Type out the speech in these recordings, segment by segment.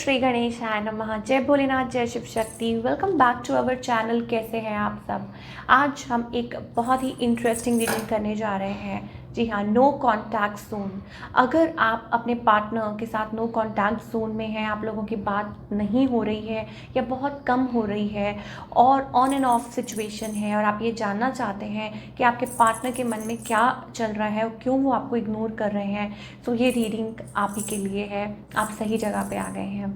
श्री गणेशाय नमः। जय भोलेनाथ, जय Shiv Shakti. Welcome back to our channel. कैसे हैं आप सब? आज हम एक बहुत ही इंटरेस्टिंग रीडिंग करने जा रहे हैं। जी हाँ, नो कॉन्टैक्ट जोन। अगर आप अपने पार्टनर के साथ नो कॉन्टैक्ट जोन में हैं, आप लोगों की बात नहीं हो रही है या बहुत कम हो रही है और ऑन एंड ऑफ सिचुएशन है, और आप ये जानना चाहते हैं कि आपके पार्टनर के मन में क्या चल रहा है और क्यों वो आपको इग्नोर कर रहे हैं, तो ये रीडिंग आप ही के लिए है। आप सही जगह पे आ गए हैं।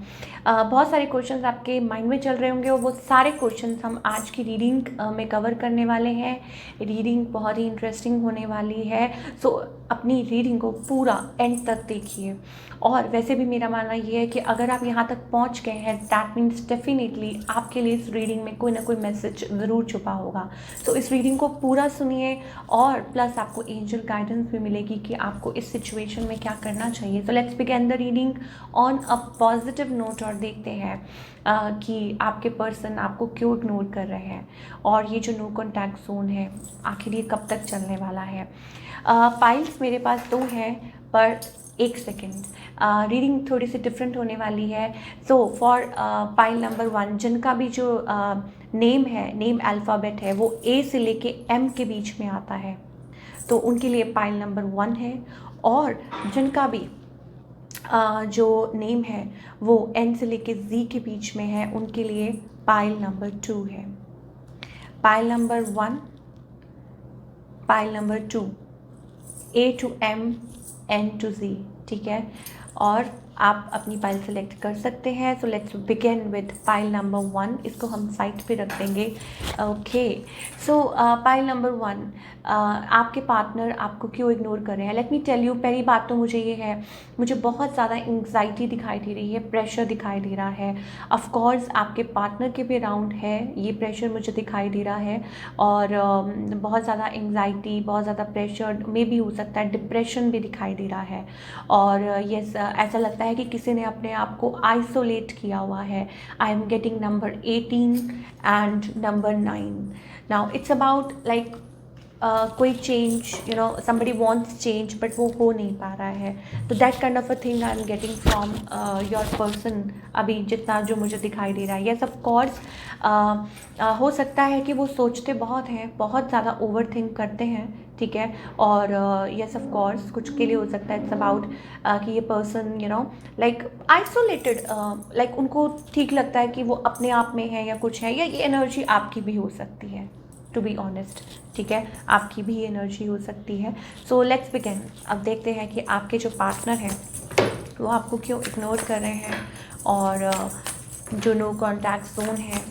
बहुत सारे क्वेश्चंस आपके माइंड में चल रहे होंगे और वो सारे क्वेश्चंस हम आज की रीडिंग में कवर करने वाले हैं। रीडिंग बहुत ही इंटरेस्टिंग होने वाली है, सो अपनी रीडिंग को पूरा एंड तक देखिए। और वैसे भी मेरा मानना ये है कि अगर आप यहाँ तक पहुँच गए हैं, दैट मीन्स डेफिनेटली आपके लिए इस रीडिंग में कोई ना कोई मैसेज ज़रूर छुपा होगा। तो इस रीडिंग को पूरा सुनिए और प्लस आपको एंजल गाइडेंस भी मिलेगी कि आपको इस सिचुएशन में क्या करना चाहिए। तो let's begin the reading on a positive note और देखते हैं कि आपके पर्सन आपको क्यों इग्नोर कर रहे हैं और ये जो नो कॉन्टैक्ट जोन है आखिर ये कब तक चलने वाला है। फाइल्स मेरे पास 2 हैं, पर एक सेकेंड, रीडिंग थोड़ी सी डिफरेंट होने वाली है। सो फॉर फाइल नंबर 1, जिनका भी जो नेम है, नेम अल्फ़ाबेट है, वो ए से लेके एम के बीच में आता है, तो उनके लिए फाइल नंबर 1 है। और जिनका भी जो नेम है वो एन से लेके जी के बीच में है, उनके लिए पाइल नंबर 2 है। Pile number 1, pile number 2, A to M, N to G, ठीक है। और आप अपनी पाइल सेलेक्ट कर सकते हैं। So let's begin with pile number 1। इसको हम साइड पे रख देंगे। ओके, सो पाइल नंबर 1, आपके पार्टनर आपको क्यों इग्नोर कर रहे हैं। लेट मी टेल यू, पहली बात तो मुझे ये है, मुझे बहुत ज़्यादा एंग्जाइटी दिखाई दे रही है, प्रेशर दिखाई दे रहा है। ऑफ कोर्स आपके पार्टनर के भी अराउंड है ये प्रेशर, मुझे दिखाई दे रहा है। और बहुत ज़्यादा एंग्जाइटी, बहुत ज़्यादा प्रेशर में भी हो सकता है, डिप्रेशन भी दिखाई दे रहा है। और यस, ऐसा लगता है कि किसी ने अपने आप को आइसोलेट किया हुआ है। I am getting number 18 and number 9। Now it's about like कोई change, you know, somebody wants change but वो हो नहीं पा रहा है। तो that kind of a thing I am getting from your person, अभी जितना जो मुझे दिखाई दे रहा है। यस, ऑफ कोर्स हो सकता है कि वो सोचते बहुत हैं, बहुत ज़्यादा ओवर थिंक करते हैं, ठीक है। और यस, ऑफ कोर्स कुछ के लिए हो सकता है इट्स अबाउट कि ये person, you know, like isolated, like उनको ठीक लगता है कि वो अपने आप में है या कुछ है, या ये एनर्जी आपकी भी हो सकती है, टू बी ऑनेस्ट, ठीक है, आपकी भी एनर्जी हो सकती है। So let's begin. अब देखते हैं कि आपके जो पार्टनर हैं वो आपको क्यों इग्नोर कर रहे हैं और जो नो कॉन्टैक्ट जोन है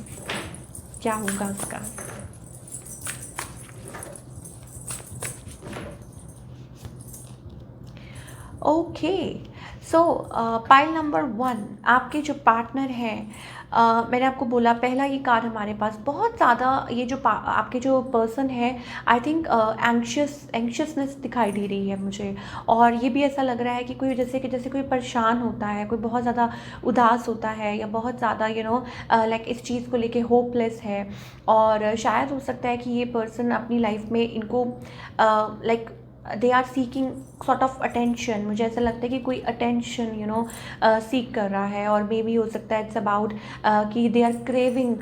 क्या होगा उसका। ओके, सो पाइल नंबर 1, आपके जो पार्टनर हैं, मैंने आपको बोला पहला ये कार्ड हमारे पास बहुत ज़्यादा, ये जो आपके जो पर्सन है, आई थिंक एंक्शसनेस दिखाई दे रही है मुझे। और ये भी ऐसा लग रहा है कि कोई जैसे कोई परेशान होता है, कोई बहुत ज़्यादा उदास होता है, या बहुत ज़्यादा यू नो लाइक इस चीज़ को लेके होपलेस है। और शायद हो सकता है कि ये पर्सन अपनी लाइफ में इनको like they are seeking sort of attention. मुझे ऐसा लगता है कि कोई अटेंशन, यू नो, सीख कर रहा है। और मे भी हो सकता है इट्स अबाउट कि दे आर क्रेविंग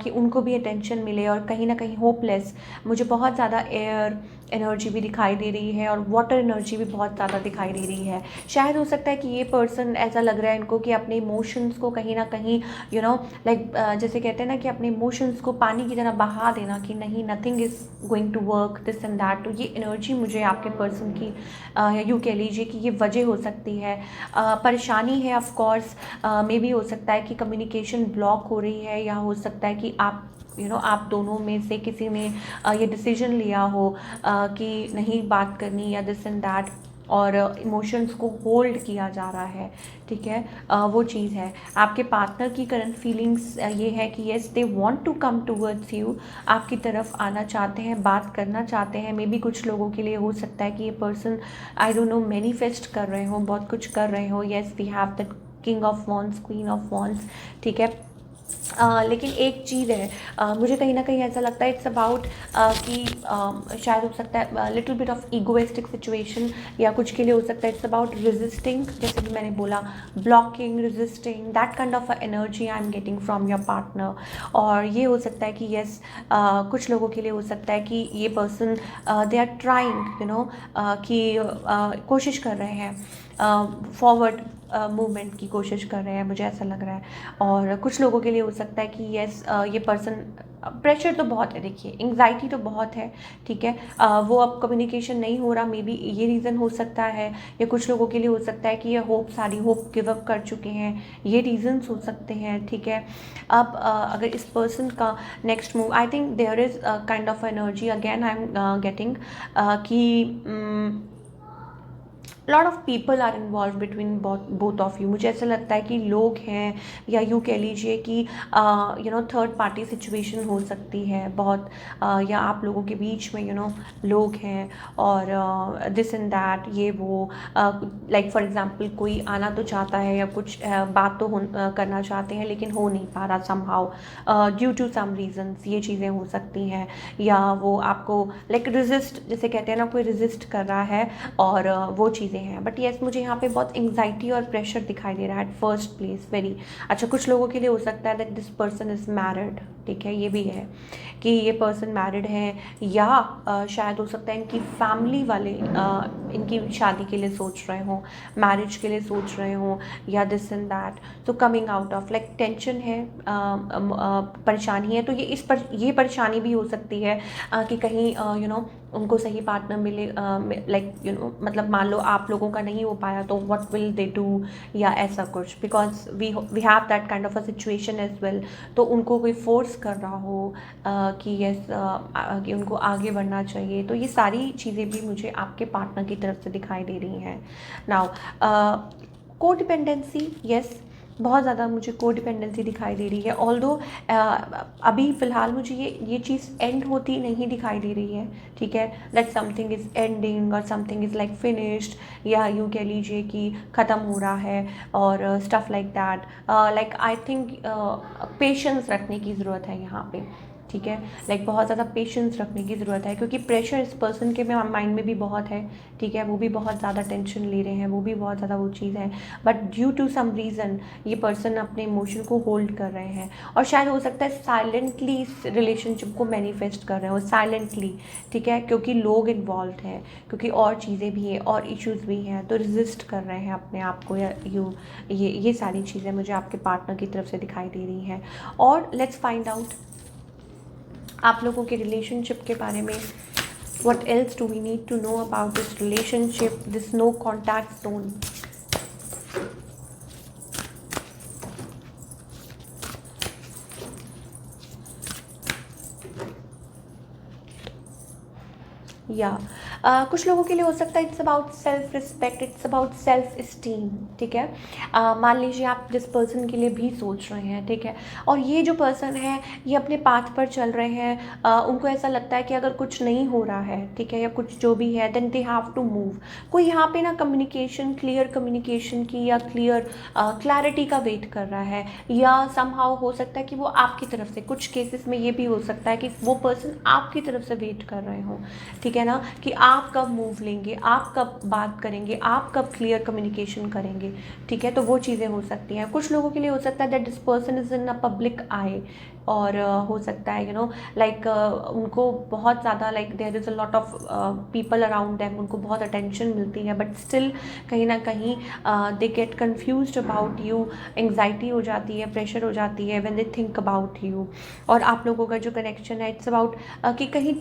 कि उनको भी अटेंशन मिले, और कहीं ना कहीं होपलेस। मुझे बहुत ज़्यादा एयर एनर्जी भी दिखाई दे रही है और वाटर एनर्जी भी बहुत ज़्यादा दिखाई दे रही है। शायद हो सकता है कि ये पर्सन, ऐसा लग रहा है इनको कि अपने इमोशंस को कहीं ना कहीं, यू नो, लाइक जैसे कहते हैं ना कि अपने इमोशंस को पानी की तरह बहा देना, कि नहीं, nothing is going to work, this and that. तो ये एनर्जी मुझे आपके पर्सन की, यूँ कह लीजिए कि ये वजह हो सकती है। परेशानी है, ऑफ कोर्स मे भी हो सकता है कि कम्युनिकेशन ब्लॉक हो रही है, या हो सकता है कि आप, यू नो, आप दोनों में से किसी ने ये डिसीजन लिया हो कि नहीं बात करनी, या दिस एंड दैट, और इमोशंस को होल्ड किया जा रहा है, ठीक है। वो चीज़ है। आपके पार्टनर की करंट फीलिंग्स ये है कि yes, they want to come towards you, आपकी तरफ आना चाहते हैं, बात करना चाहते हैं। मे बी कुछ लोगों के लिए हो सकता है कि ये person, I don't know, manifest कर रहे हो, बहुत कुछ कर रहे हो। Yes, we have the king of wands, queen of wands, ठीक है। लेकिन एक चीज़ है, मुझे कहीं न कहीं ऐसा लगता है इट्स अबाउट कि शायद हो सकता है little bit of egoistic situation, या कुछ के लिए हो सकता है इट्स अबाउट रेजिस्टिंग, जैसे कि मैंने बोला blocking, resisting, that kind of energy I am getting from your partner. और ये हो सकता है कि यस, कुछ लोगों के लिए हो सकता है कि ये पर्सन दे आर ट्राइंग कि कोशिश कर रहे हैं, फॉरवर्ड मूवमेंट की कोशिश कर रहे हैं, मुझे ऐसा लग रहा है। और कुछ लोगों के लिए हो सकता है कि यस, ये पर्सन, प्रेशर तो बहुत है, देखिए एंग्जाइटी तो बहुत है, ठीक है। वो अब कम्युनिकेशन नहीं हो रहा, मे बी ये रीज़न हो सकता है। या कुछ लोगों के लिए हो सकता है कि ये सारी होप गिव अप कर चुके हैं, ये रीजंस हो सकते हैं, ठीक है। अब अगर इस पर्सन का next move, I think there is kind of energy again I am getting कि lot of people are involve between both of you. मुझे ऐसा लगता है कि लोग हैं, या यूँ कह लीजिए कि थर्ड पार्टी सिचुएशन हो सकती है बहुत, या आप लोगों के बीच में लोग हैं, और दिस एंड दैट, ये वो, लाइक फॉर एग्जांपल कोई आना तो चाहता है, या कुछ बात तो करना चाहते हैं, लेकिन हो नहीं पा रहा somehow due to some reasons, ये चीज़ें हो सकती हैं। या वो आपको लाइक रेजिस्ट, जैसे कहते हैं ना, कोई रेजिस्ट कर रहा है, और वो चीज़ें हैं। बट येस, मुझे यहाँ पे बहुत एंग्जाइटी और प्रेशर दिखाई दे रहा है एट फर्स्ट प्लेस, वेरी अच्छा। कुछ लोगों के लिए हो सकता है that this person is married, ठीक है, ये भी है कि ये पर्सन मैरिड है, या शायद हो सकता है इनकी फैमिली वाले इनकी शादी के लिए सोच रहे हों, मैरिज के लिए सोच रहे हों, या दिस एंड दैट। तो coming out of like tension है, परेशानी है, तो ये परेशानी भी हो सकती है कि कहीं उनको सही पार्टनर मिले, लाइक मतलब मान लो आप लोगों का नहीं हो पाया, तो व्हाट विल दे डू, या ऐसा कुछ, because we have that kind of a situation as well. तो उनको कोई फोर्स कर रहा हो कि यस, कि उनको आगे बढ़ना चाहिए। तो ये सारी चीज़ें भी मुझे आपके पार्टनर की तरफ से दिखाई दे रही हैं। नाउ को डिपेंडेंसी, यस, बहुत ज़्यादा मुझे को डिपेंडेंसी दिखाई दे रही है। ऑल्दो अभी फ़िलहाल मुझे ये चीज़ एंड होती नहीं दिखाई दे रही है, ठीक है, दैट समथिंग इज़ एंडिंग और समथिंग इज़ लाइक फिनिश्ड, या यूँ कह लीजिए कि ख़त्म हो रहा है, और stuff like that. Like I think patience रखने की ज़रूरत है यहाँ पे, ठीक है, लाइक बहुत ज़्यादा पेशेंस रखने की ज़रूरत है, क्योंकि प्रेशर इस पर्सन के माइंड में भी बहुत है, ठीक है, वो भी बहुत ज़्यादा टेंशन ले रहे हैं, वो भी बहुत ज़्यादा वो चीज़ है। But due to some reason ये पर्सन अपने इमोशन को होल्ड कर रहे हैं, और शायद हो सकता है साइलेंटली इस रिलेशनशिप को मैनिफेस्ट कर रहे हो, साइलेंटली, ठीक है, क्योंकि लोग इन्वॉल्व हैं, क्योंकि और चीज़ें भी हैं, और इश्यूज़ भी हैं, तो रेजिस्ट कर रहे हैं अपने आप को, या ये सारी चीज़ें मुझे आपके पार्टनर की तरफ से दिखाई दे रही हैं। और लेट्स फाइंड आउट आप लोगों के रिलेशनशिप के बारे में, what else do we need to know about this relationship, this no contact zone? या कुछ लोगों के लिए हो सकता है it's about self respect, it's about self esteem, ठीक है। मान लीजिए आप जिस पर्सन के लिए भी सोच रहे हैं, ठीक है, और ये जो पर्सन है ये अपने पाथ पर चल रहे हैं, उनको ऐसा लगता है कि अगर कुछ नहीं हो रहा है, ठीक है, या कुछ जो भी है, then they have to move. कोई यहाँ पे ना कम्युनिकेशन, क्लियर कम्युनिकेशन की, या क्लैरिटी का वेट कर रहा है, या समहाउ हो सकता है कि वो आपकी तरफ से, कुछ केसेस में ये भी हो सकता है कि वो पर्सन आपकी तरफ से वेट कर रहे हो, ठीक है ना, कि आप कब मूव लेंगे, आप कब बात करेंगे, आप कब क्लियर कम्युनिकेशन करेंगे, ठीक है। तो वो चीज़ें हो सकती हैं। कुछ लोगों के लिए हो सकता है that this person is in a public eye, और हो सकता है लाइक उनको बहुत ज़्यादा like there is a lot of people around them, उनको बहुत अटेंशन मिलती है, बट स्टिल कहीं ना कहीं they get confused about you, anxiety हो जाती है, प्रेशर हो जाती है when they think about you. और आप लोगों का जो कनेक्शन है इट्स अबाउट कि कहीं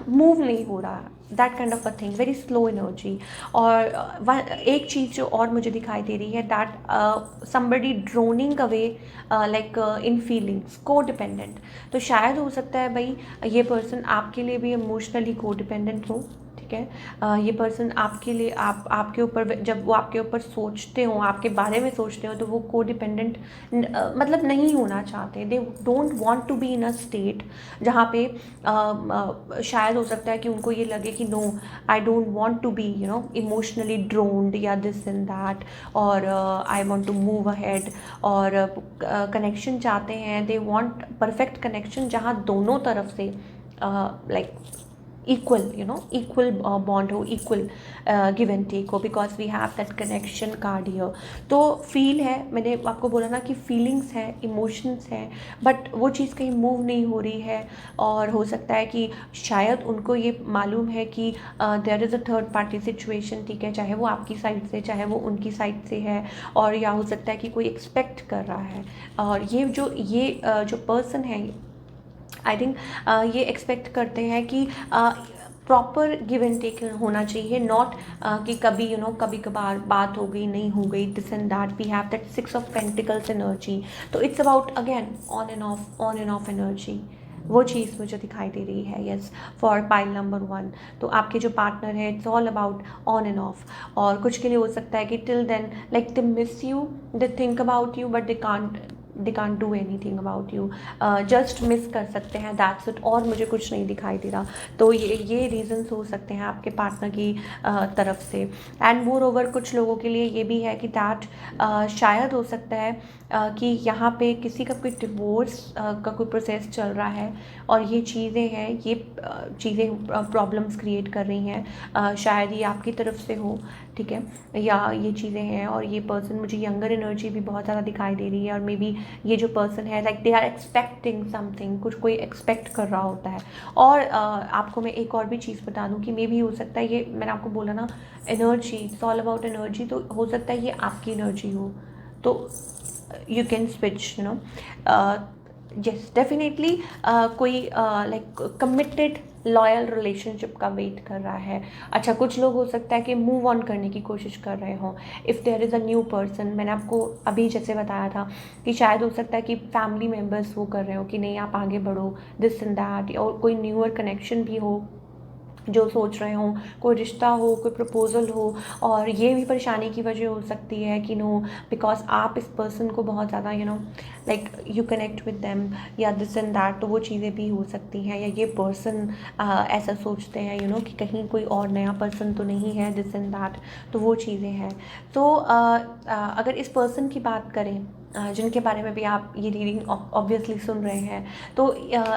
मूव नहीं हो रहा, that kind of a thing, very slow energy. और एक चीज़ जो और मुझे दिखाई दे रही है that somebody droning away like in feelings, को डिपेंडेंट। तो शायद हो सकता है भाई ये पर्सन आपके लिए भी इमोशनली को डिपेंडेंट हो, ठीक है। ये पर्सन आपके लिए आपके ऊपर, जब वो आपके ऊपर सोचते हो, आपके बारे में सोचते हो, तो वो को डिपेंडेंट मतलब नहीं होना चाहते। They don't want to be in a state जहाँ पे शायद हो सकता है कि उनको ये लगे कि no, I don't want to be emotionally drowned या दिस एंड दैट, और I want to move ahead, और कनेक्शन चाहते हैं। दे वांट परफेक्ट कनेक्शन जहाँ दोनों तरफ से लाइक equal bond हो, equal give and take हो, because we have that connection card here। तो फील है, मैंने आपको बोला ना कि फीलिंग्स है, इमोशंस है, बट वो चीज़ कहीं मूव नहीं हो रही है। और हो सकता है कि शायद उनको ये मालूम है कि there is a third party situation, ठीक है, चाहे वो आपकी साइड से, चाहे वो उनकी साइड से है, और या हो सकता है कि कोई एक्सपेक्ट कर रहा है। और ये जो पर्सन है, आई थिंक ये एक्सपेक्ट करते हैं कि प्रॉपर गिव एंड टेक होना चाहिए, नॉट कि कभी कभी कभार बात हो गई, नहीं हो गई, this and that. We have that 6 of pentacles energy. तो it's about again on and off energy. वो चीज़ मुझे दिखाई दे रही है। Yes, for pile number 1। तो आपके जो पार्टनर है, it's all about on and off. और कुछ के लिए हो सकता है कि till then like they miss you, they think about you, but they can't do anything about you. Just miss कर सकते हैं, दैट्स इट। और मुझे कुछ नहीं दिखाई दे रहा। तो ये रीजंस हो सकते हैं आपके पार्टनर की तरफ से। एंड मोर ओवर कुछ लोगों के लिए ये भी है कि दैट शायद हो सकता है कि यहाँ पे किसी का कोई डिवोर्स का कोई प्रोसेस चल रहा है, और ये चीज़ें हैं, ये चीज़ें प्रॉब्लम्स क्रिएट कर रही हैं। शायद ये आपकी तरफ से हो, ठीक है, या ये चीज़ें हैं। और ये पर्सन, मुझे यंगर एनर्जी भी बहुत ज़्यादा दिखाई दे रही है। और मे बी ये जो पर्सन है, like they are expecting something, कुछ कोई एक्सपेक्ट कर रहा होता है। और आपको मैं एक और भी चीज़ बता दूं कि मे भी हो सकता है, ये मैंने आपको बोला ना, energy, it's all about energy. तो हो सकता है ये आपकी एनर्जी हो, तो you can switch, yes definitely. कोई लाइक कमिटेड लॉयल रिलेशनशिप का वेट कर रहा है। अच्छा, कुछ लोग हो सकता है कि मूव ऑन करने की कोशिश कर रहे हों। If there is a new person, मैंने आपको अभी जैसे बताया था कि शायद हो सकता है कि फैमिली मेम्बर्स वो कर रहे हो कि नहीं आप आगे बढ़ो, दिस एंड दैट, और कोई न्यूअर कनेक्शन भी हो जो सोच रहे हों, कोई रिश्ता हो, कोई प्रपोज़ल हो। और ये भी परेशानी की वजह हो सकती है कि बिकॉज आप इस पर्सन को बहुत ज़्यादा like you connect with them, या दिस एंड दैट। तो वो चीज़ें भी हो सकती हैं, या ये पर्सन ऐसा सोचते हैं कि कहीं कोई और नया पर्सन तो नहीं है, दिस एंड दैट। तो वो चीज़ें हैं। तो अगर इस पर्सन की बात करें जिनके बारे में भी आप ये रीडिंग ऑब्वियसली सुन रहे हैं, तो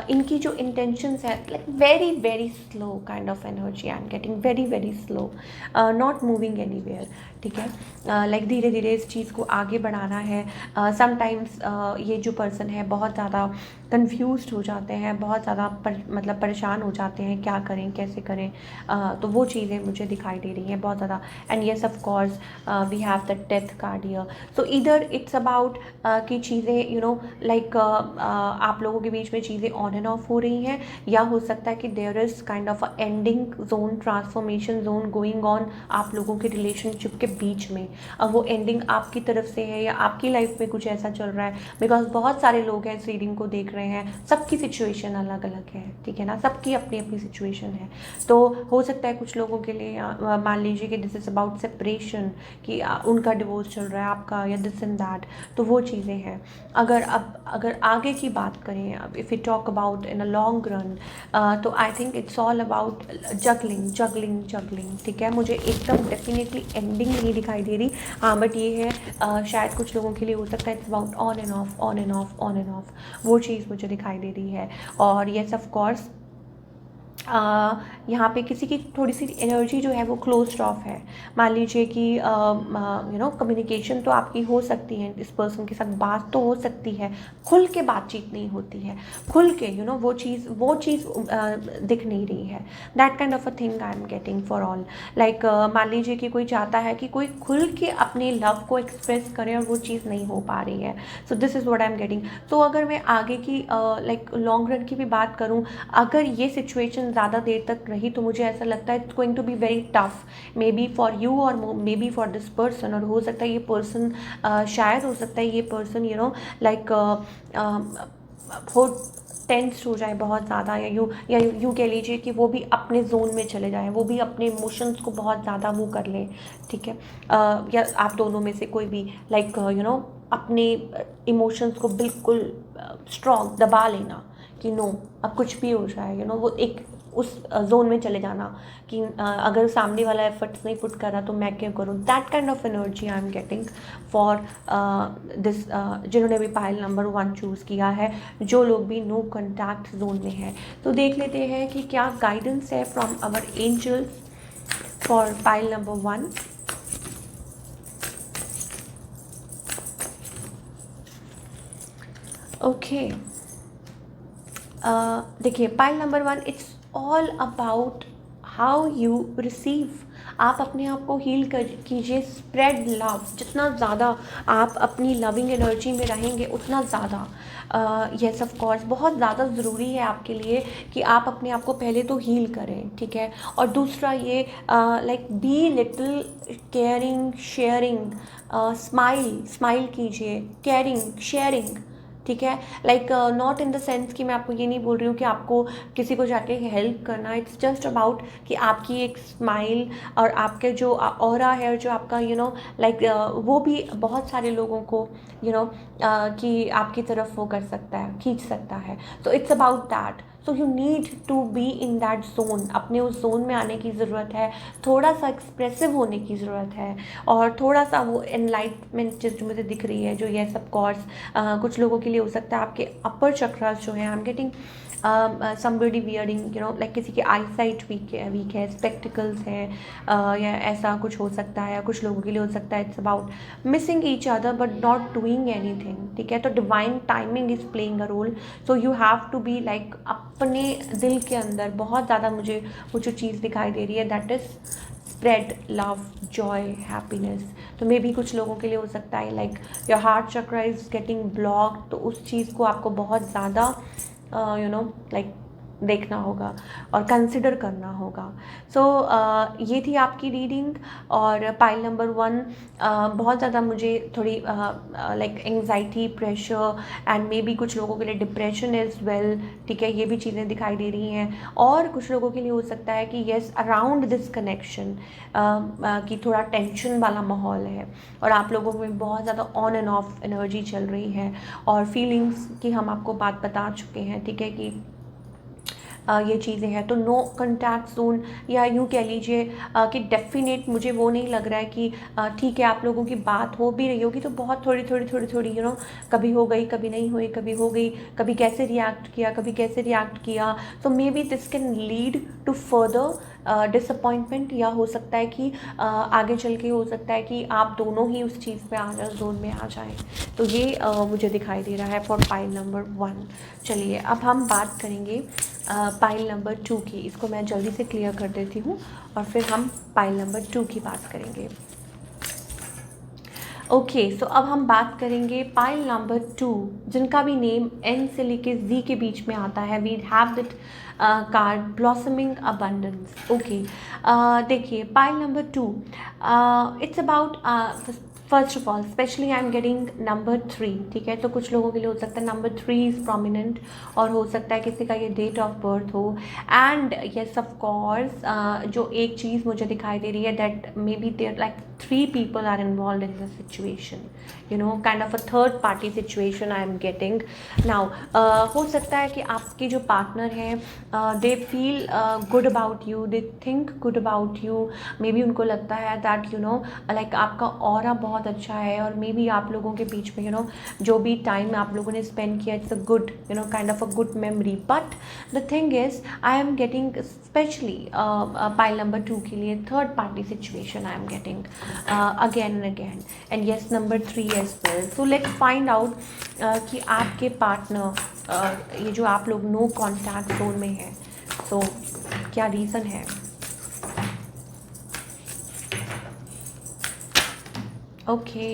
इनकी जो इंटेंशंस है, like very very slow kind of energy I am getting, very very slow, not moving anywhere, ठीक है। लाइक धीरे धीरे इस चीज़ को आगे बढ़ाना है। समटाइम्स ये जो पर्सन है बहुत ज़्यादा कंफ्यूज्ड हो जाते हैं, बहुत ज़्यादा मतलब परेशान हो जाते हैं, क्या करें कैसे करें। तो वो चीज़ें मुझे दिखाई दे रही हैं बहुत ज़्यादा। And yes of course we have the death card here. So इधर इट्स अबाउट कि चीज़ें लाइक आप लोगों के बीच में चीज़ें ऑन एंड ऑफ हो रही हैं, या हो सकता है कि there is kind of a ending zone, transformation zone going on आप लोगों के रिलेशनशिप के बीच में। अब वो एंडिंग आपकी तरफ से है, या आपकी लाइफ में कुछ ऐसा चल रहा है, बिकॉज बहुत सारे लोग हैं इस रीडिंग को देख रहे हैं, सबकी सिचुएशन अलग अलग है, ठीक है ना, सबकी अपनी अपनी सिचुएशन है। तो हो सकता है कुछ लोगों के लिए मान लीजिए कि दिस इज़ अबाउट सेपरेशन, कि उनका डिवोर्स चल रहा है, आपका, या दिस एंड दैट। तो वो चीज़ें हैं। अगर आगे की बात करें, अब if you talk about in a long run, तो I think it's all about juggling juggling juggling, ठीक है। मुझे एकदम डेफिनेटली एंडिंग नहीं दिखाई दे रही, हाँ, बट ये है शायद कुछ लोगों के लिए हो सकता है it's about on and of, on and of, on and of. वो चीज़ मुझे दिखाई दे रही है। और येस ऑफ कोर्स यहाँ पे किसी की थोड़ी सी एनर्जी जो है वो क्लोज्ड ऑफ है। मान लीजिए कि कम्युनिकेशन तो आपकी हो सकती है, इस पर्सन के साथ बात तो हो सकती है, खुल के बातचीत नहीं होती है, खुल के वो चीज़ दिख नहीं रही है। That kind of a thing I am getting for all. Like मान लीजिए कि कोई चाहता है कि कोई खुल के अपने लव को एक्सप्रेस करे, और वो चीज़ नहीं हो पा रही है। So this is what I am getting. तो अगर मैं आगे की लाइक लॉन्ग रन की भी बात करूँ, अगर ये सिचुएशन ज़्यादा देर तक रही, तो मुझे ऐसा लगता है it's going to be very tough, maybe for you और maybe for this person. और हो सकता है ये पर्सन शायद हो सकता है ये पर्सन लाइक हो टेंस हो जाए बहुत ज़्यादा, या यूँ कह लीजिए कि वो भी अपने जोन में चले जाएं, वो भी अपने इमोशंस को बहुत ज़्यादा वो कर लें, ठीक है। या आप दोनों में से कोई भी लाइक अपने इमोशंस को बिल्कुल स्ट्रॉन्ग दबा लेना कि नो अब कुछ भी हो जाए, वो एक उस जोन में चले जाना कि अगर सामने वाला एफर्ट्स नहीं पुट कर रहा तो मैं क्या करूँ। That kind of energy I am getting for this, जिन्होंने भी पाइल नंबर 1 चूज़ किया है, जो लोग भी नो कॉन्टैक्ट जोन में है। तो देख लेते हैं कि क्या गाइडेंस है from our angels for pile number 1। Okay, देखिए pile number 1, it's all about how you receive. आप अपने आप को हील कर कीजिए, स्प्रेड लव। जितना ज़्यादा आप अपनी लविंग एनर्जी में रहेंगे उतना ज़्यादा येस ऑफ कोर्स बहुत ज़्यादा ज़रूरी है आपके लिए कि आप अपने आप को पहले तो हील करें, ठीक है। और दूसरा ये like be little caring, sharing, smile कीजिए, केयरिंग, शेयरिंग, ठीक है। Like not in the sense कि मैं आपको ये नहीं बोल रही हूँ कि आपको किसी को जाके हेल्प करना, इट्स जस्ट अबाउट कि आपकी एक स्माइल और आपके जो ऑरा है, जो आपका लाइक वो भी बहुत सारे लोगों को कि आपकी तरफ वो कर सकता है, खींच सकता है। तो it's about that. So you need to be in that zone. अपने उस जोन में आने की ज़रूरत है, थोड़ा सा एक्सप्रेसिव होने की ज़रूरत है, और थोड़ा सा वो एनलाइटमेंट जो मुझे दिख रही है, जो ये सब कोर्स कुछ लोगों के लिए हो सकता है आपके अपर चक्रास जो है, I am getting somebody wearing like किसी की आई साइट वीक है, स्पेक्टिकल्स है, या ऐसा कुछ हो सकता है। या कुछ लोगों के लिए हो सकता है it's about missing each other but not doing anything, ठीक है। तो divine timing is playing a role. So you have to be like अपने दिल के अंदर बहुत ज़्यादा मुझे वो जो चीज़ दिखाई दे रही है, that is spread love, Joy, happiness. तो मे भी कुछ लोगों के लिए हो सकता है like your heart chakra is getting blocked, तो उस चीज़ को आपको बहुत ज़्यादा लाइक देखना होगा और कंसिडर करना होगा। सो ये थी आपकी रीडिंग। और पाइल नंबर 1 बहुत ज़्यादा मुझे थोड़ी like anxiety, pressure and may be कुछ लोगों के लिए डिप्रेशन इज़ वेल, ठीक है। ये भी चीज़ें दिखाई दे रही हैं। और कुछ लोगों के लिए हो सकता है कि येस अराउंड दिस कनेक्शन कि थोड़ा टेंशन वाला माहौल है और आप लोगों में बहुत ज़्यादा ऑन एंड ऑफ एनर्जी चल रही है और फीलिंग्स की हम आपको बात बता चुके हैं, ठीक है, कि ये चीज़ें हैं। तो नो कॉन्टैक्ट जोन, या यूँ कह लीजिए कि डेफिनेट मुझे वो नहीं लग रहा है कि ठीक है आप लोगों की बात हो भी रही होगी तो बहुत थोड़ी कभी हो गई, कभी नहीं हुई, कभी हो गई, कभी कैसे रिएक्ट किया, कभी कैसे रिएक्ट किया। So maybe this can lead to further disappointment, या हो सकता है कि आगे चल के हो सकता है कि आप दोनों ही उस चीज़ में आ जाए, जोन में आ जाएं। तो ये मुझे दिखाई दे रहा है फॉर पाइल नंबर 1। चलिए अब हम बात करेंगे पाइल नंबर 2 की। इसको मैं जल्दी से क्लियर कर देती हूँ और फिर हम पाइल नंबर 2 की बात करेंगे। ओके, सो अब हम बात करेंगे पाइल नंबर 2, जिनका भी नेम एन से लेके जी के बीच में आता है। We have that card blossoming abundance. Okay, देखिए pile number 2, it's about first of all specially I am getting number 3, ठीक है। तो कुछ लोगों के लिए हो सकता है नंबर 3 इज़ प्रोमिनेंट, और हो सकता है किसी का ये डेट ऑफ बर्थ हो। एंड येस ऑफ कोर्स जो एक चीज़ मुझे दिखाई दे रही है that may be there like 3 people are involved in the situation, kind of a third party situation I am getting now. हो सकता है कि आपके जो पार्टनर हैं they feel good about you, they think good about you, may be उनको लगता है that like आपका ऑरा बहुत अच्छा है, और मे बी आप लोगों के बीच में जो भी टाइम आप लोगों ने स्पेंड किया it's a good kind of a good memory. But the thing is I am getting especially pile number 2 के लिए third party situation I am getting again and again, and yes number 3 as well. So let's find out कि आपके partner ये जो आप लोग no contact zone में है, so क्या रीज़न है। Okay,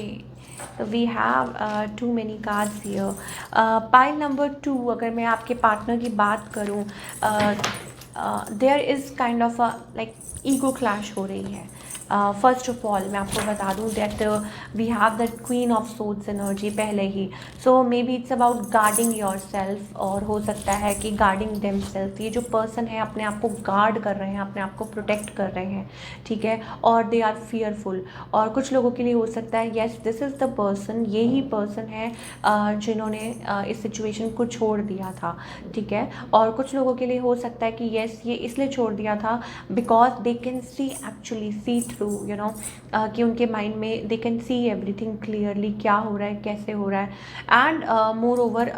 so we have too many cards here. Pile number 2, अगर मैं आपके पार्टनर की बात करूँ, there is kind of a like ego clash हो रही है। फर्स्ट ऑफ ऑल मैं आपको बता दूँ that we have that queen of swords energy पहले ही, so maybe it's about guarding yourself, और हो सकता है कि गार्डिंग देम सेल्फ, ये जो पर्सन है अपने आप को गार्ड कर रहे हैं, अपने आप को प्रोटेक्ट कर रहे हैं, ठीक है, और दे आर फियरफुल। और कुछ लोगों के लिए हो सकता है yes this is the person, यही पर्सन है जिन्होंने इस सिचुएशन को छोड़ दिया था, ठीक है। और कुछ लोगों के लिए हो सकता है कि येस ये इसलिए छोड़ दिया था because they can see actually see through you know, कि उनके माइंड में they can see everything clearly, क्या हो रहा है, कैसे हो रहा है, एंड मोर ओवर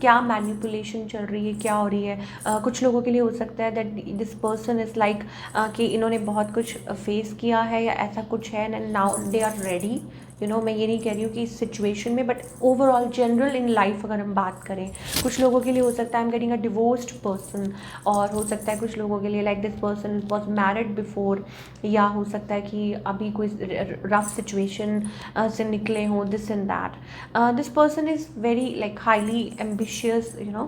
क्या मैनिपुलेशन चल रही है, क्या हो रही है। कुछ लोगों के लिए हो सकता है that this person is like कि इन्होंने बहुत कुछ फेस किया है या ऐसा कुछ है and now they are ready, you know. मैं ये नहीं कह रही हूँ कि इस सिचुएशन में, but overall general in life अगर हम बात करें, कुछ लोगों के लिए हो सकता है I am getting a divorced person, और हो सकता है कुछ लोगों के लिए like this person was married before, या हो सकता है कि अभी कोई रफ सिचुएशन से निकले हों, this and that. This person is very like highly ambitious, you know.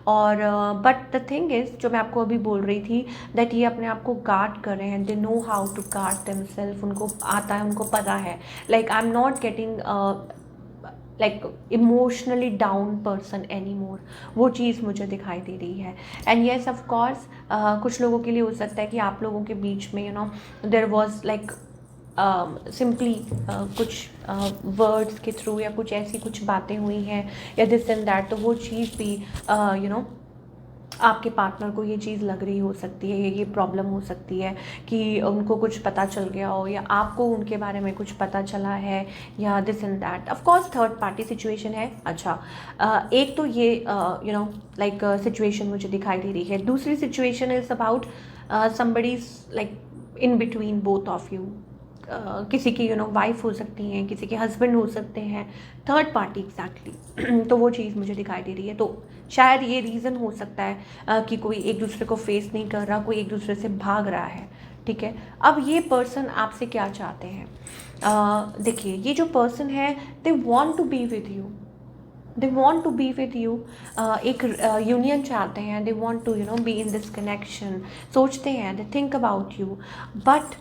और बट द थिंग इज़, जो मैं आपको अभी बोल रही थी, दैट ये अपने आप को गार्ड कर रहे हैं, they know how to guard themselves, उनको आता है, उनको पता है, like I am not getting like emotionally down person any more, वो चीज़ मुझे दिखाई दे रही है। एंड येस ऑफ कोर्स कुछ लोगों के लिए हो सकता है कि आप लोगों के बीच में you know there was like simply कुछ वर्ड्स के थ्रू या कुछ ऐसी कुछ बातें हुई हैं या दिस एंड दैट, तो वो चीज़ भी यू नो आपके पार्टनर को ये चीज़ लग रही हो सकती है, ये प्रॉब्लम हो सकती है कि उनको कुछ पता चल गया हो या आपको उनके बारे में कुछ पता चला है या this and that. Of course third party situation है। अच्छा, एक तो ये यू नो लाइक सिचुएशन मुझे दिखाई दे रही है। दूसरी situation is about somebody's like in between both of you, किसी की यू नो वाइफ हो सकती हैं, किसी के हस्बैंड हो सकते हैं, थर्ड पार्टी एग्जैक्टली। तो वो चीज़ मुझे दिखाई दे रही है। तो शायद ये रीज़न हो सकता है कि कोई एक दूसरे को फेस नहीं कर रहा, कोई एक दूसरे से भाग रहा है, ठीक है। अब ये पर्सन आपसे क्या चाहते हैं? देखिए, ये जो पर्सन है they want to be with you, they want to be with you, एक यूनियन चाहते हैं, they want to you know be in this connection, सोचते हैं, they think about you, but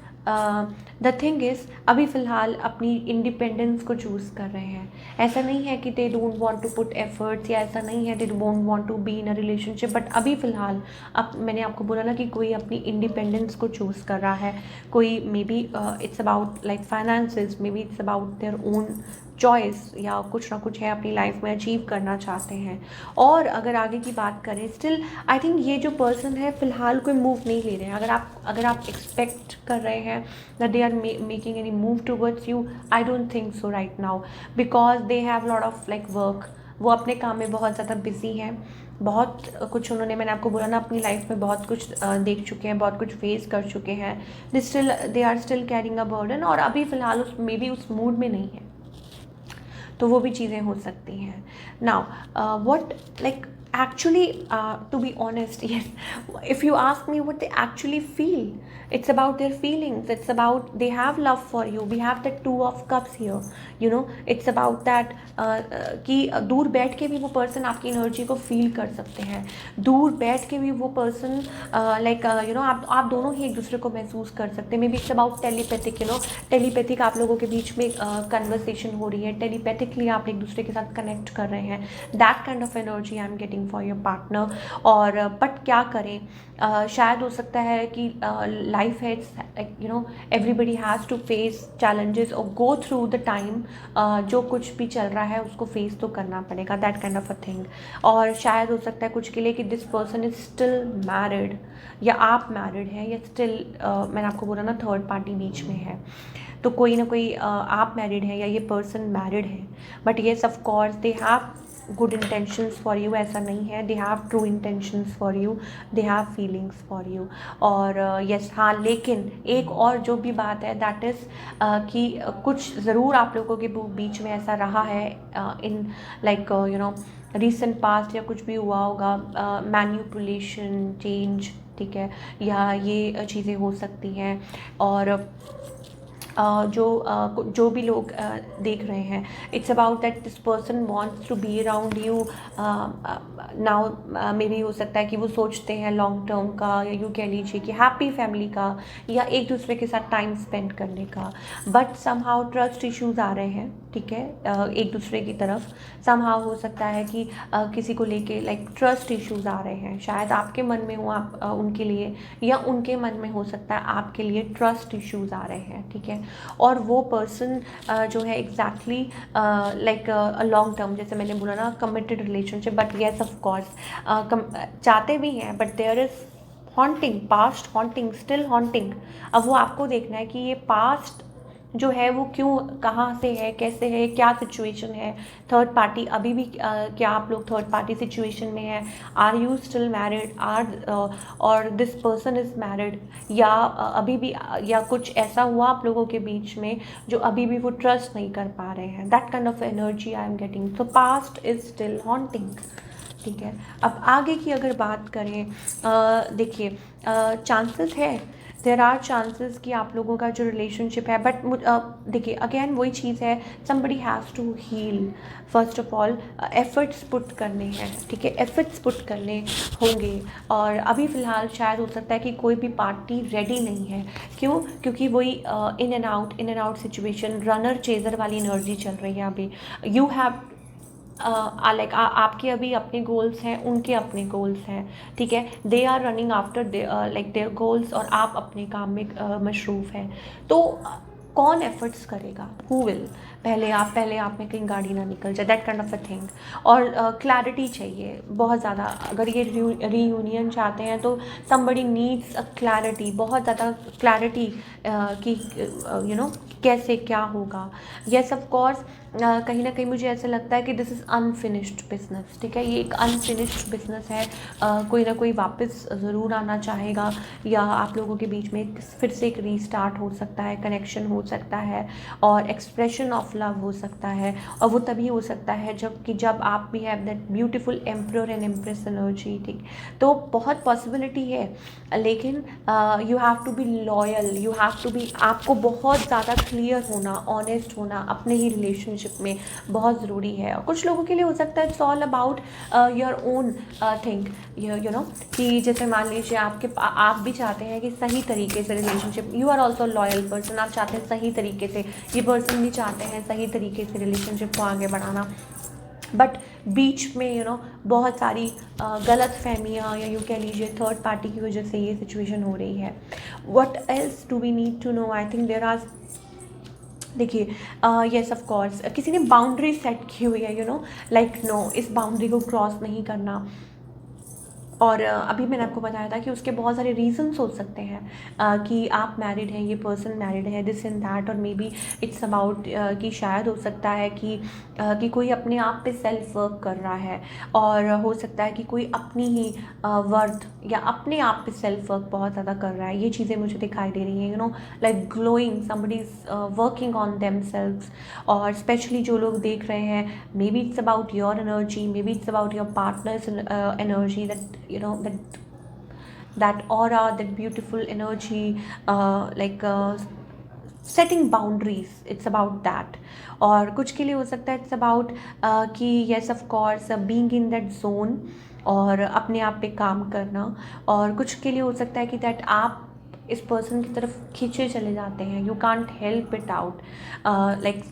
the thing is अभी फ़िलहाल अपनी independence को choose कर रहे हैं। ऐसा नहीं है कि they don't want to put efforts, या ऐसा नहीं है they don't want to be in a relationship, but अभी फ़िलहाल अब मैंने आपको बोला ना कि कोई अपनी इंडिपेंडेंस को चूज़ कर रहा है, कोई may be it's about like finances, may be it's about their own choice, या कुछ ना कुछ है अपनी लाइफ में अचीव करना चाहते हैं। और अगर आगे की बात करें, स्टिल आई थिंक ये जो पर्सन है फ़िलहाल कोई मूव नहीं ले रहे हैं। अगर आप एक्सपेक्ट कर रहे हैं that they are making any move towards you, I don't think so right now, because they have lot of like work, वो अपने काम में बहुत ज़्यादा बिजी हैं, बहुत कुछ उन्होंने, मैंने आपको बोला ना, अपनी लाइफ में बहुत कुछ देख चुके हैं, बहुत कुछ फेस कर चुके हैं, they are still carrying a burden, और अभी फ़िलहाल उस मे बी उस मूड में नहीं है, तो वो भी चीज़ें हो सकती हैं। Now what like actually to be honest, yes, if you ask me what they actually feel, it's about their feelings, it's about they have love for you, we have the two of cups here, you know, it's about that कि दूर बैठ के भी वो person आपकी energy को feel कर सकते हैं, दूर बैठ के भी वो पर्सन लाइक यू नो आप दोनों ही एक दूसरे को महसूस कर सकते हैं। May be it's about telepathic, you know, telepathic आप लोगों के बीच में कन्वर्सेशन हो रही है, टेलीपैथिकली आप एक दूसरे के साथ कनेक्ट कर रहे हैं, that kind of energy I am getting for your partner. और बट क्या करें, शायद हो सकता है कि लाइफ है, you know, everybody has to face challenges और गो थ्रू द टाइम, जो कुछ भी चल रहा है उसको फेस तो करना पड़ेगा, that kind of a thing. और शायद हो सकता है कुछ के लिए कि this person is still married, या आप मैरिड हैं, या स्टिल मैंने आपको बोला ना थर्ड पार्टी बीच में है, तो कोई ना कोई आप मैरिड हैं या ये पर्सन मैरिड है, but yes of course they have good intentions for you, ऐसा नहीं है, they have true intentions for you, they have feelings for you. और यस हाँ, लेकिन एक और जो भी बात है दैट इज़ कि कुछ ज़रूर आप लोगों के बीच में ऐसा रहा है in like you know recent past, या कुछ भी हुआ होगा, मैनिपुलेशन, चेंज, ठीक है, या ये चीज़ें हो सकती हैं। और जो भी लोग देख रहे हैं, it's about that this person wants to be around you now. Maybe हो सकता है कि वो सोचते हैं लॉन्ग टर्म का, या यूँ कह लीजिए कि हैप्पी फैमिली का, या एक दूसरे के साथ टाइम स्पेंड करने का। बट समहाउ ट्रस्ट इश्यूज आ रहे हैं, ठीक है, एक दूसरे की तरफ। समहाउ हो सकता है कि किसी को लेके लाइक ट्रस्ट इश्यूज आ रहे हैं, शायद आपके मन में हो आप उनके लिए, या उनके मन में हो सकता है आपके लिए ट्रस्ट इश्यूज आ रहे हैं, ठीक है। और वो पर्सन जो है एग्जैक्टली लाइक लॉन्ग टर्म, जैसे मैंने बोला ना, committed relationship, but yes of course चाहते भी हैं, but there is haunting, past haunting, still haunting. अब वो आपको देखना है कि ये पास्ट जो है वो क्यों, कहाँ से है, कैसे है, क्या सिचुएशन है। थर्ड पार्टी अभी भी क्या आप लोग थर्ड पार्टी सिचुएशन में है? आर यू स्टिल मैरिड, और दिस पर्सन इज़ मैरिड, या अभी भी या कुछ ऐसा हुआ आप लोगों के बीच में जो अभी भी वो ट्रस्ट नहीं कर पा रहे हैं। That kind of energy I am getting. So past is still haunting, ठीक है। अब आगे की अगर बात करें, देखिए चांसेस है, देर आर चांसेस कि आप लोगों का जो रिलेशनशिप है, बट देखिए अगेन वही चीज़ है, somebody has to heal. First of all efforts put करने हैं, ठीक है, एफर्ट्स पुट करने होंगे। और अभी फ़िलहाल शायद हो सकता है कि कोई भी पार्टी रेडी नहीं है। क्यों? क्योंकि वही in and out situation, runner chaser वाली एनर्जी चल रही है अभी। यू हैव लाइक आपके अभी अपने गोल्स हैं, उनके अपने गोल्स हैं, ठीक है। They are running after like their goals, और आप अपने काम में मशरूफ़ हैं। तो कौन एफर्ट्स करेगा? Who will? पहले आप में कहीं गाड़ी ना निकल जाए, that kind of a thing. और क्लैरिटी चाहिए बहुत ज़्यादा। अगर ये रीयूनियन चाहते हैं तो समबडी नीड्स अ क्लैरिटी, बहुत ज़्यादा क्लैरिटी कि यू नो कैसे क्या होगा। येस ऑफ कोर्स कहीं ना कहीं मुझे ऐसा लगता है कि दिस इज़ अनफिनिश्ड बिजनेस, ठीक है, ये एक अनफिनिश्ड बिजनेस है। कोई ना कोई वापस ज़रूर आना चाहेगा, या आप लोगों के बीच में फिर से एक रीस्टार्ट हो सकता है, कनेक्शन हो सकता है, और एक्सप्रेशन ऑफ लव हो सकता है। और वो तभी हो सकता है जब आप भी have that beautiful emperor and empress energy, ठीक। तो बहुत पॉसिबिलिटी है, लेकिन you have to be loyal, you have to be, आपको बहुत ज़्यादा क्लियर होना, ऑनेस्ट होना अपने ही रिलेशनशिप में बहुत ज़रूरी है। और कुछ लोगों के लिए हो सकता है it's all about your own thing, you know, कि जैसे मान लीजिए आप भी चाहते हैं कि सही तरीके से relationship, you are also loyal person, आप चाहते हैं सही तरीके से, ये पर्सन भी चाहते हैं सही तरीके से रिलेशनशिप को आगे बढ़ाना, बट बीच में बहुत सारी गलत फहमियाँ, या यूँ कह लीजिए थर्ड पार्टी की वजह से ये सिचुएशन हो रही है। What else do we need to know? I think there are, देखिए येस ऑफ कोर्स किसी ने बाउंड्री सेट की हुई है, लाइक नो, इस बाउंड्री को क्रॉस नहीं करना। और अभी मैंने आपको बताया था कि उसके बहुत सारे रीजंस हो सकते हैं, कि आप मैरिड हैं, ये पर्सन मैरिड है, दिस एंड दैट। और मे बी इट्स अबाउट कि शायद हो सकता है कि कोई अपने आप पे सेल्फ वर्क कर रहा है, और हो सकता है कि कोई अपनी ही वर्थ या अपने आप पे सेल्फ वर्क बहुत ज़्यादा कर रहा है। ये चीज़ें मुझे दिखाई दे रही हैं, like glowing, somebody is working on themselves. और स्पेशली जो लोग देख रहे हैं, may be it's about your energy, may be it's about your partners energy, that aura, that beautiful energy, like setting boundaries, it's about that. और कुछ के लिए हो सकता है it's about कि yes of course being in that zone और अपने आप पे काम करना। और कुछ के लिए हो सकता है कि that आप इस पर्सन की तरफ खींचे चले जाते हैं, you can't help it out, like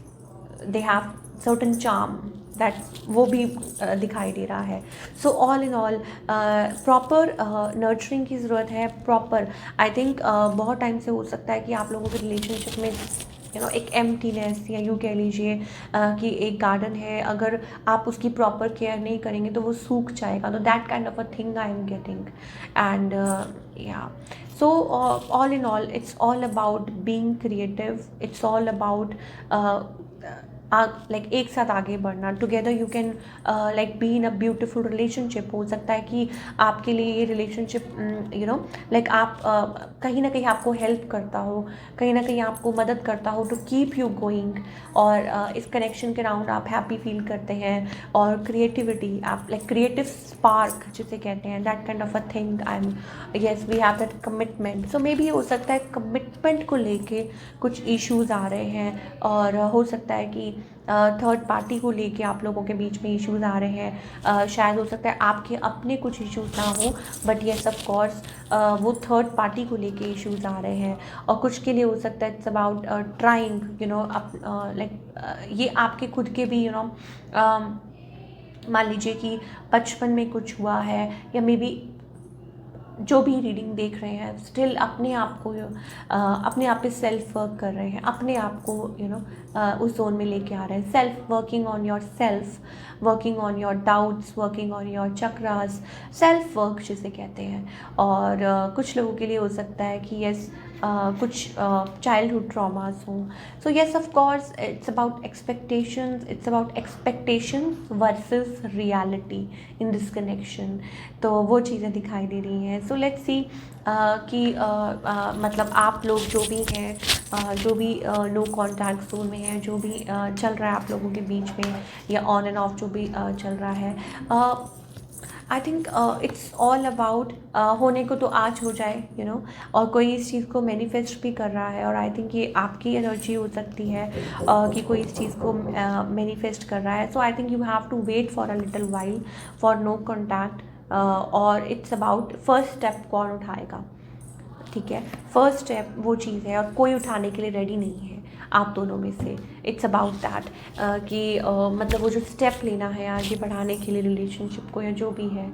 they have certain charm, that वो भी दिखाई दे रहा है। सो all in all proper nurturing की ज़रूरत है, प्रॉपर। आई थिंक बहुत टाइम से हो सकता है कि आप लोगों के रिलेशनशिप में एक एम्प्टीनेस, या यूँ कह लीजिए कि एक गार्डन है, अगर आप उसकी प्रॉपर केयर नहीं करेंगे तो वो सूख जाएगा। तो that kind of a thing I am getting. And या so all in all it's all about being creative, it's all about like एक साथ आगे बढ़ना, together you can like be in a beautiful relationship. हो सकता है कि आपके लिए ये रिलेशनशिप लाइक आप कहीं ना कहीं आपको हेल्प करता हो, कहीं ना कहीं आपको मदद करता हो टू कीप यू गोइंग, और इस कनेक्शन के राउंड आप हैप्पी फील करते हैं, और क्रिएटिविटी आप लाइक क्रिएटिव स्पार्क जिसे कहते हैं, that kind of a thing. I am yes we have that commitment. So maybe हो सकता है कमिटमेंट को लेके कुछ इश्यूज आ रहे हैं, और हो सकता है कि थर्ड पार्टी को लेके आप लोगों के बीच में इश्यूज आ रहे हैं। शायद हो सकता है आपके अपने कुछ इश्यूज ना हो, बट येस ऑफ कोर्स वो थर्ड पार्टी को लेके इश्यूज आ रहे हैं। और कुछ के लिए हो सकता है इट्स अबाउट ट्राइंग लाइक ये आपके खुद के भी मान लीजिए कि बचपन में कुछ हुआ है, या मे बी जो भी रीडिंग देख रहे हैं स्टिल अपने आप को अपने आप पे सेल्फ वर्क कर रहे हैं, अपने आप को उस जोन में लेके आ रहे हैं। Self working on your self, working on your doubts, working on your chakras, self work जिसे कहते हैं। और कुछ लोगों के लिए हो सकता है कि यस कुछ चाइल्डहुड ट्रॉमास हों। So yes of course it's about expectations, it's about expectations versus reality in this connection. तो वो चीज़ें दिखाई दे रही हैं। सो लेट्स सी कि मतलब आप लोग जो भी हैं, जो भी नो कॉन्टैक्ट जोन में है, जो भी चल रहा है आप लोगों के बीच में, या ऑन एंड ऑफ जो भी चल रहा है, आई थिंक इट्स ऑल अबाउट होने को तो आज हो जाए और कोई इस चीज़ को मैनिफेस्ट भी कर रहा है। और आई थिंक ये आपकी एनर्जी हो सकती है कि कोई इस चीज़ को मैनिफेस्ट कर रहा है। So I think you have to wait for a little while for no contact. और इट्स अबाउट फर्स्ट स्टेप कौन उठाएगा, ठीक है। फर्स्ट स्टेप वो चीज़ है, और कोई उठाने के लिए रेडी नहीं है आप दोनों में से। इट्स अबाउट दैट कि मतलब वो जो स्टेप लेना है आगे बढ़ाने के लिए रिलेशनशिप को, या जो भी है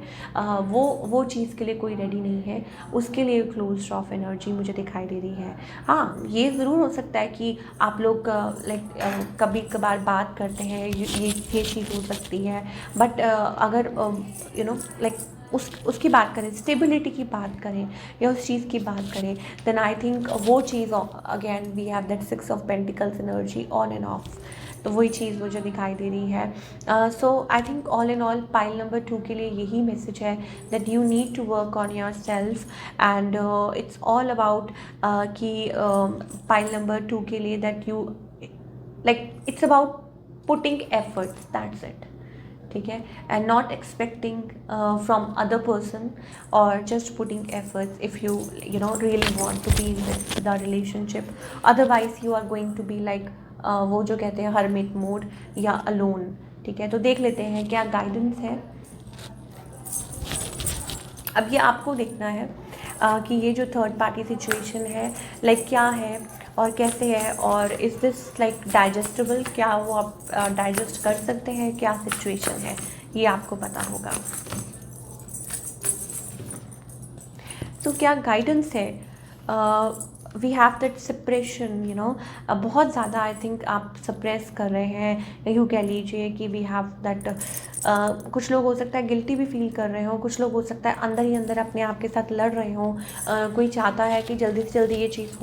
वो चीज़ के लिए कोई रेडी नहीं है। उसके लिए क्लोज ऑफ एनर्जी मुझे दिखाई दे रही है। हाँ, ये ज़रूर हो सकता है कि आप लोग लाइक कभी कभार बात करते हैं, ये चीज़ हो सकती है। बट अगर लाइक उसकी बात करें, स्टेबिलिटी की बात करें, या उस चीज़ की बात करें, देन आई थिंक वो चीज़ again we have that 6 of pentacles energy on and off. तो वही चीज़ मुझे दिखाई दे रही है। So I think all in all pile number 2 के लिए यही मैसेज है, that you need to work on yourself. And it's all about कि पाइल नंबर 2 के लिए that you like it's about putting efforts, that's it, ठीक है। And not expecting from other person, और just putting efforts if you really want to be in the relationship. Otherwise you are going to be like वो जो कहते हैं hermit mode या alone, ठीक है। तो देख लेते हैं क्या गाइडेंस है। अब ये आपको देखना है कि ये जो थर्ड पार्टी सिचुएशन है लाइक क्या है और कैसे है, और इज़ दिस लाइक डाइजेस्टेबल, क्या वो आप डाइजेस्ट कर सकते हैं, क्या सिचुएशन है, ये आपको पता होगा। तो क्या गाइडेंस है, वी हैव दैट सप्रेशन, बहुत ज़्यादा आई थिंक आप सप्रेस कर रहे हैं, यूँ कह लीजिए कि वी हैव दैट कुछ लोग हो सकता है गिल्टी भी फील कर रहे हों, कुछ लोग हो सकता है अंदर ही अंदर अपने आप के साथ लड़ रहे हों। कोई चाहता है कि जल्दी से जल्दी ये चीज़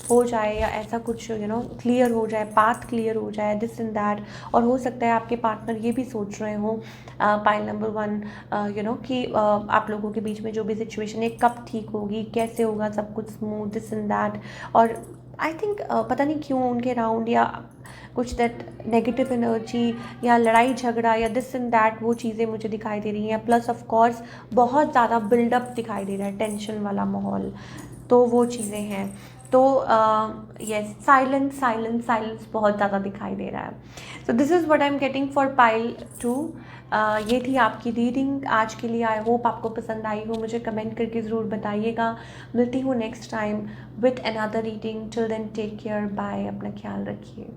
हो जाए, या ऐसा कुछ क्लियर हो जाए, पाथ क्लियर हो जाए, दिस एंड दैट। और हो सकता है आपके पार्टनर ये भी सोच रहे हों पाइल नंबर 1 कि आप लोगों के बीच में जो भी सिचुएशन है कब ठीक होगी, कैसे होगा सब कुछ स्मूथ, दिस एंड दैट। और आई थिंक पता नहीं क्यों उनके राउंड या कुछ दैट नेगेटिव एनर्जी या लड़ाई झगड़ा या दिस एंड दैट, वो चीज़ें मुझे दिखाई दे रही हैं। प्लस ऑफ कोर्स बहुत ज़्यादा बिल्डअप दिखाई दे रहा है, टेंशन वाला माहौल, तो वो चीज़ें हैं। तो यस, साइलेंस बहुत ज़्यादा दिखाई दे रहा है। So this is what I am getting for pile 2। ये थी आपकी रीडिंग आज के लिए। आई होप आपको पसंद आई हो, मुझे कमेंट करके ज़रूर बताइएगा। मिलती हूँ next time with another reading. Till then take care, bye, अपना ख्याल रखिए।